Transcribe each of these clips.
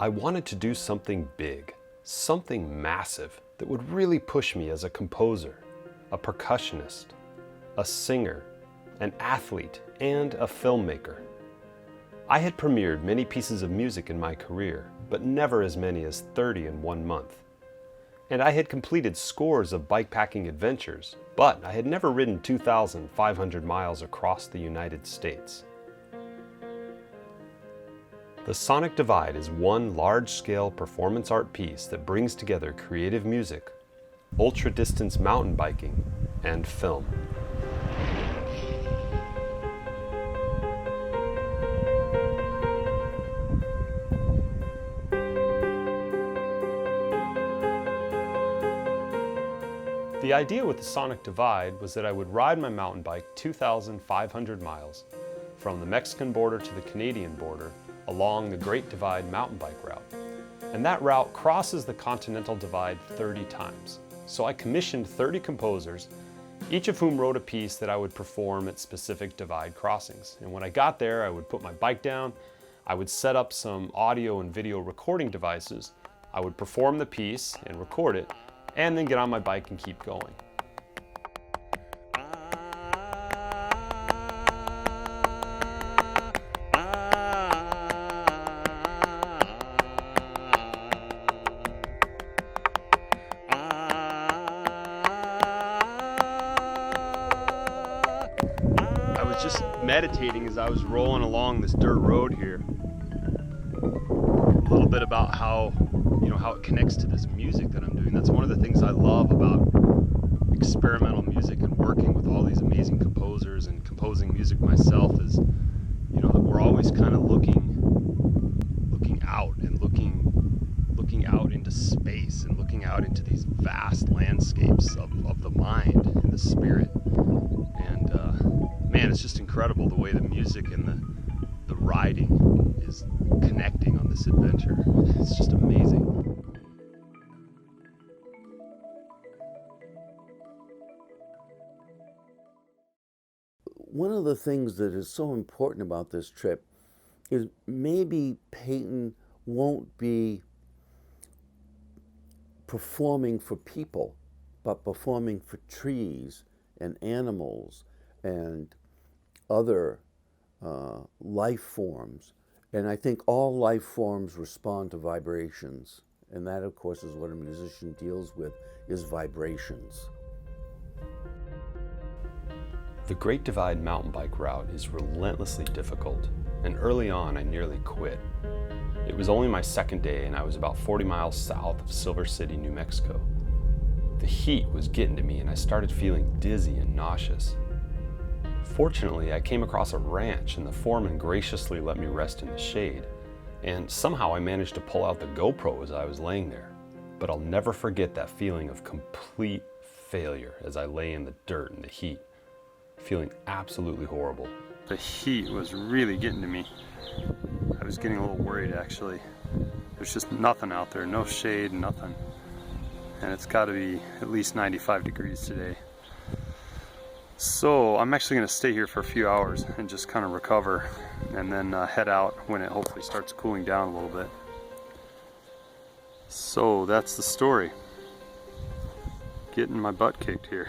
I wanted to do something big, something massive that would really push me as a composer, a percussionist, a singer, an athlete, and a filmmaker. I had premiered many pieces of music in my career, but never as many as 30 in 1 month. And I had completed scores of bikepacking adventures, but I had never ridden 2,500 miles across the United States. The Sonic Divide is one large-scale performance art piece that brings together creative music, ultra-distance mountain biking, and film. The idea with the Sonic Divide was that I would ride my mountain bike 2,500 miles from the Mexican border to the Canadian border along the Great Divide mountain bike route. And that route crosses the Continental Divide 30 times. So I commissioned 30 composers, each of whom wrote a piece that I would perform at specific divide crossings. And when I got there, I would put my bike down, I would set up some audio and video recording devices, I would perform the piece and record it, and then get on my bike and keep going. I was just meditating as I was rolling along this dirt road here. A little bit about how it connects to this music that I'm doing. That's one of the things I love about experimental music and working with all these amazing composers and composing music myself is, that we're always kind of looking out and looking out into space and looking out into these vast landscapes of the mind and the spirit. And man, it's just incredible the way the music and the riding is connecting on this adventure. It's just amazing. One of the things that is so important about this trip is maybe Payton won't be performing for people, but performing for trees and animals and other life forms. And I think all life forms respond to vibrations. And that, of course, is what a musician deals with, is vibrations. The Great Divide mountain bike route is relentlessly difficult, and early on I nearly quit. It was only my second day and I was about 40 miles south of Silver City, New Mexico. The heat was getting to me and I started feeling dizzy and nauseous. Fortunately, I came across a ranch and the foreman graciously let me rest in the shade, and somehow I managed to pull out the GoPro as I was laying there. But I'll never forget that feeling of complete failure as I lay in the dirt and the heat, feeling absolutely horrible. The heat was really getting to me. I was getting a little worried actually. There's just nothing out there, no shade, nothing. And it's got to be at least 95 degrees today. So I'm actually going to stay here for a few hours and just kind of recover and then head out when it hopefully starts cooling down a little bit. So that's the story. Getting my butt kicked here.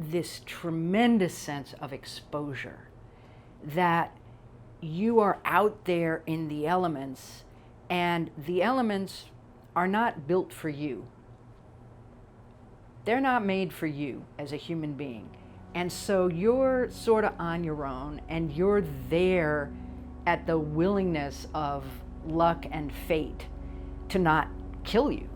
This tremendous sense of exposure, that you are out there in the elements and the elements are not built for you. They're not made for you as a human being. And so you're sort of on your own and you're there at the willingness of luck and fate to not kill you.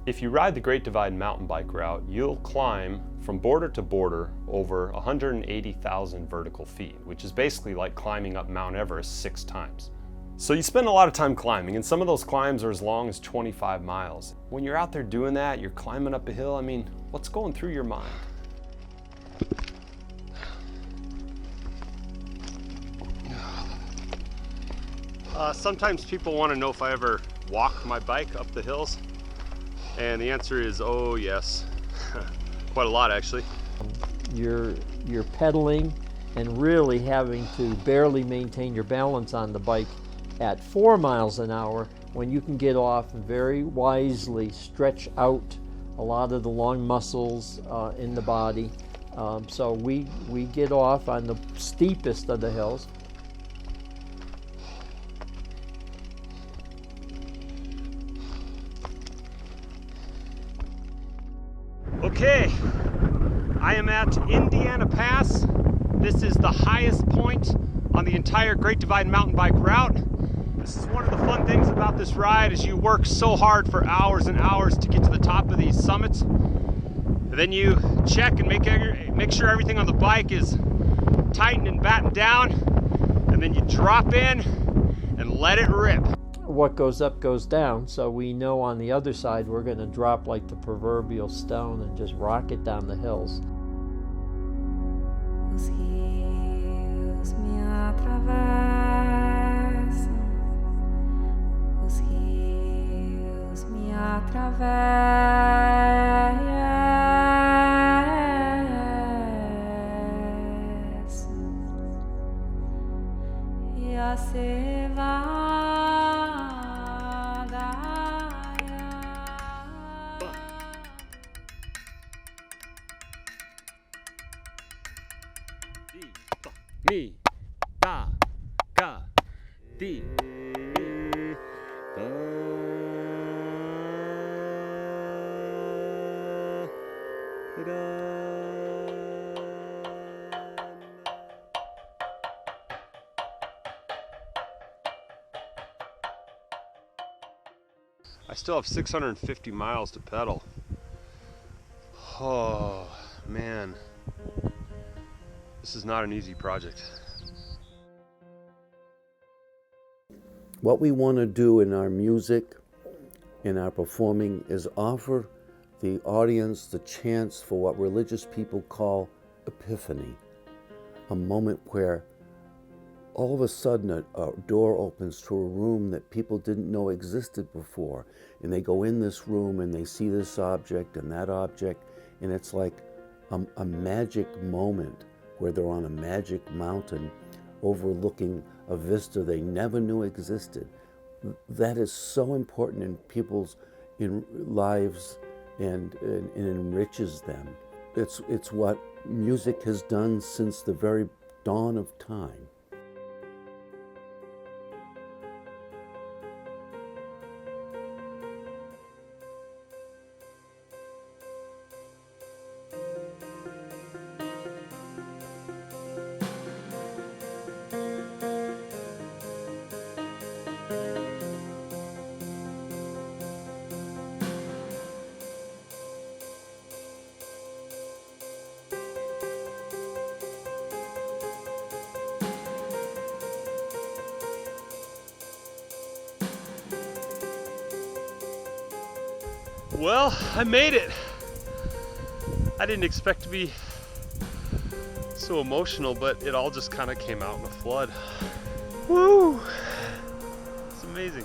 If you ride the Great Divide mountain bike route, you'll climb from border to border over 180,000 vertical feet, which is basically like climbing up Mount Everest 6 times. So you spend a lot of time climbing, and some of those climbs are as long as 25 miles. When you're out there doing that, you're climbing up a hill, I mean, what's going through your mind? Sometimes people want to know if I ever walk my bike up the hills, and the answer is, oh yes, quite a lot actually. You're pedaling and really having to barely maintain your balance on the bike at 4 miles an hour, when you can get off and very wisely stretch out a lot of the long muscles in the body. So we get off on the steepest of the hills. Okay, I am at Indiana Pass. This is the highest point on the entire Great Divide mountain bike route. This is one of the fun things about this ride, is you work so hard for hours and hours to get to the top of these summits. And then you check and make sure everything on the bike is tightened and battened down, and then you drop in and let it rip. What goes up goes down, so we know on the other side we're going to drop like the proverbial stone and just rock it down the hills. Os rios me atravessam, os rios me atravessam, e a cevada Mi, da, ga, di, da, da. I still have 650 miles to pedal. Oh, man. This is not an easy project. What we want to do in our music, in our performing, is offer the audience the chance for what religious people call epiphany, a moment where all of a sudden a door opens to a room that people didn't know existed before, and they go in this room and they see this object and that object, and it's like a magic moment where they're on a magic mountain overlooking a vista they never knew existed. That is so important in people's lives, and it enriches them. It's what music has done since the very dawn of time. Well, I made it. I didn't expect to be so emotional, but it all just kind of came out in a flood. Woo! It's amazing.